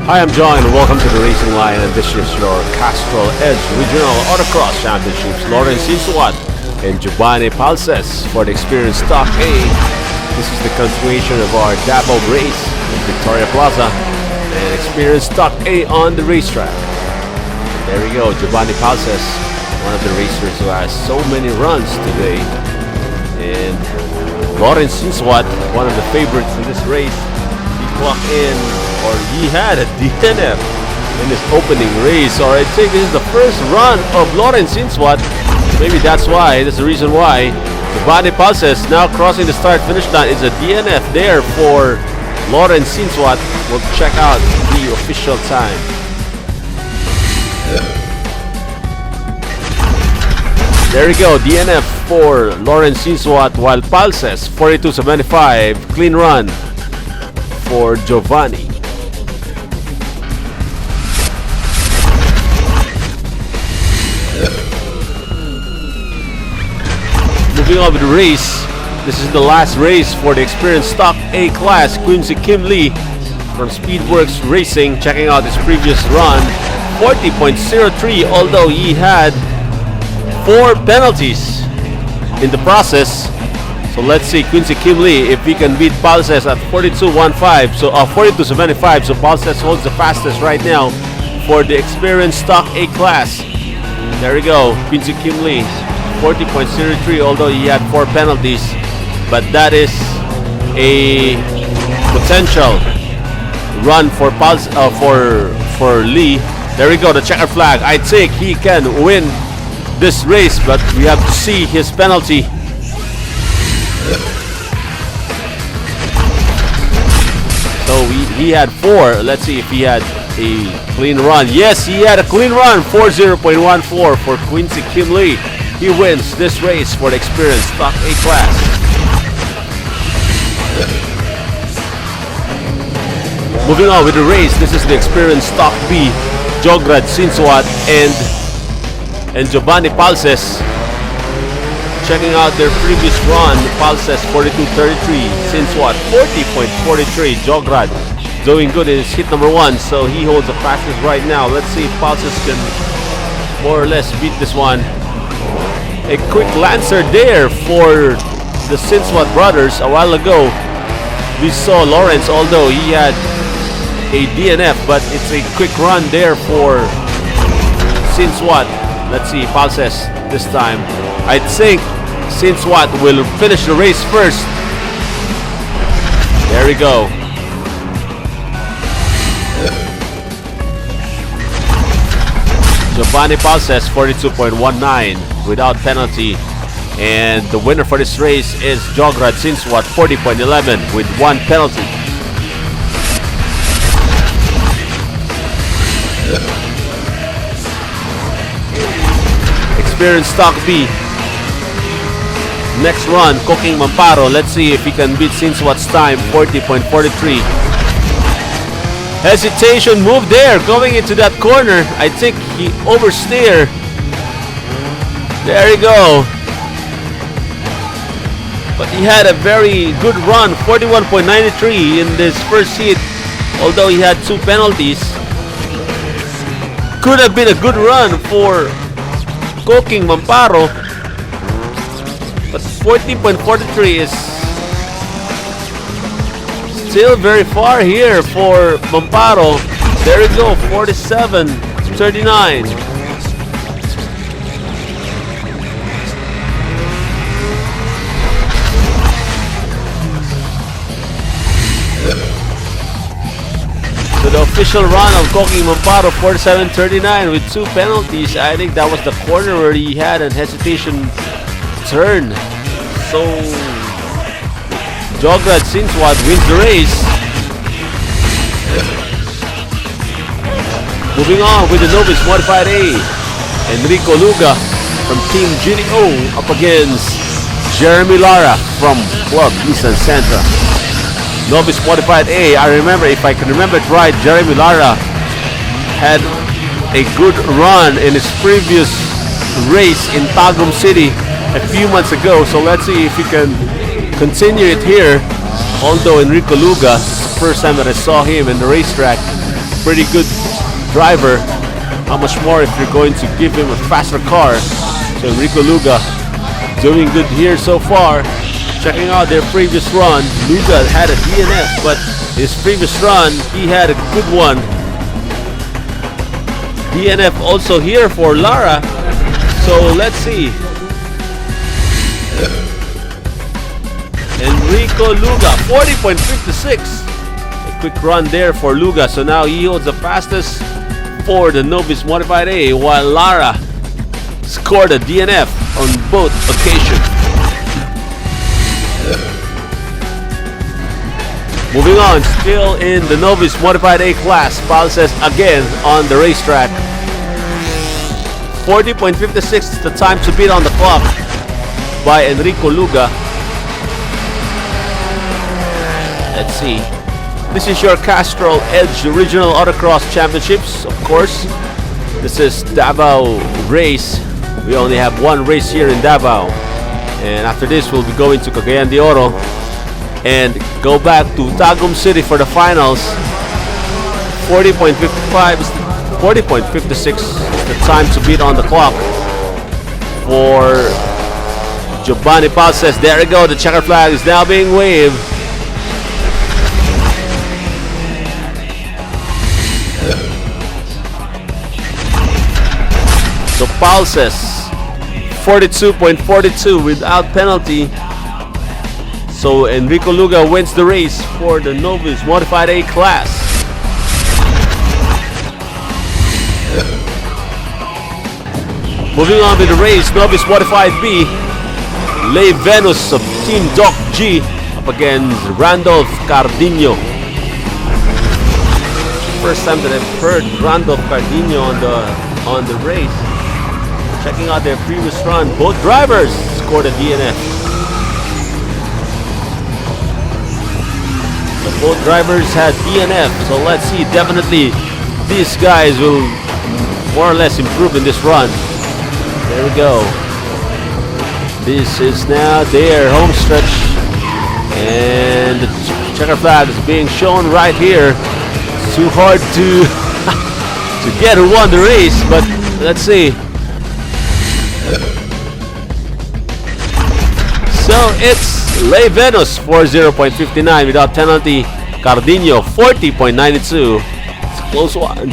Hi, I'm John and welcome to the Racing Line, and this is your Castrol Edge Regional Autocross Championships. Lawrence Sinsuat and Giovanni Palces for the Experience Stock A. This is the continuation of our Davao race in Victoria Plaza and Experience Stock A on the racetrack. There we go, Giovanni Palces, one of the racers who has so many runs today. And Lawrence Sinsuat, one of the favorites in this race. He clocked in, or he had a DNF in his opening race, or I think this is the first run of Lawrence Sinsuat. Maybe that's the reason why Giovanni Palces now crossing the start-finish line. Is a DNF there for Lawrence Sinsuat. We'll check out the official time. There we go, DNF for Lawrence Sinsuat, while Palces 42.75, clean run for Giovanni. Moving on with the race, this is the last race for the Experience Stock A class. Quincy Kim Lee from Speedworks Racing, checking out his previous run, 40.03, although he had 4 penalties in the process. So let's see Quincy Kim Lee if he can beat Palces at 42.15, so 42.75. So Palces holds the fastest right now for the Experience Stock A class. There we go, Quincy Kim Lee, 40.03, although he had 4 penalties, but that is a potential run for for Lee. There we go, the checker flag. I think he can win this race, but we have to see his penalty. So he had 4. Let's see if he had a clean run. Yes, he had a clean run, 40.14 for Quincy Kim Lee. He wins this race for the Experience Stock A class. Moving on with the race, this is the Experience Stock B. Jograd Sinsuat and Giovanni Palces. Checking out their previous run, Palces 42.33, Sinsuat 40.43. Jograd doing good in his hit number 1, so he holds the fastest right now. Let's see if Palces can more or less beat this one. A quick Lancer there for the Sinsuat brothers. A while ago, we saw Lawrence, although he had a DNF, but it's a quick run there for Sinsuat. Let's see, Palces this time. I think Sinsuat will finish the race first. There we go. Giovanni Palces 42.19 without penalty, and the winner for this race is Jograd Sinsuat 40.11 with 1 penalty. Experience Stock B. Next run, Cooking Mamparo. Let's see if he can beat Sinsuat's time, 40.43. Hesitation move there, going into that corner. I think he oversteered. There you go. But he had a very good run, 41.93 in this first heat, although he had 2 penalties. Could have been a good run for Cooking Mamparo, but 40.43 is still very far here for Mamparo. There we go, 47.39. So the official run of Cooking Mamparo, 47.39 with 2 penalties. I think that was the corner where he had a hesitation turn. So Jograd Sinsuat wins the race. Moving on with the Novice Modified A. Enrico Luga from Team GDO up against Jeremy Lara from Club Nissan Sentra. Novice Modified A, I remember, if I can remember it right, Jeremy Lara had a good run in his previous race in Tagum City a few months ago. So let's see if he can continue it here. Although Enrico Luga, it's the first time that I saw him in the racetrack. pretty good driver. How much more if you're going to give him a faster car? So Enrico Luga doing good here so far. Checking out their previous run. Luga had a DNF, but his previous run, he had a good one. DNF also here for Lara. So let's see. Enrico Luga, 40.56. A quick run there for Luga. So now he holds the fastest for the Novice Modified A, while Lara scored a DNF on both occasions. Moving on, still in the Novice Modified A class, Palses again on the racetrack. 40.56 is the time to beat on the clock by Enrico Luga. Let's see. This is your Castrol Edge Regional Autocross Championships, of course. This is Davao race. We only have one race here in Davao. And after this, we'll be going to Cagayan de Oro and go back to Tagum City for the finals. 40.55 is 40.56 is the time to beat on the clock for Giovanni Palses. There we go. The checker flag is now being waved. So Palses 42.42 without penalty. So Enrico Luga wins the race for the Novice Modified A class. Moving on with the race, Novice Modified B. Lay Venus of Team Doc G up against Randolph Cardino. First time that I've heard Randolph Cardino on the race. Checking out their previous run, both drivers scored a DNF. So both drivers had DNF. So let's see, definitely these guys will more or less improve in this run. There we go. This is now their home stretch. And the checker flag is being shown right here. It's too hard to, to get who won the race, but let's see. So it's Lay Venus for 0.59 without penalty. Cardino 40.92. It's a close one.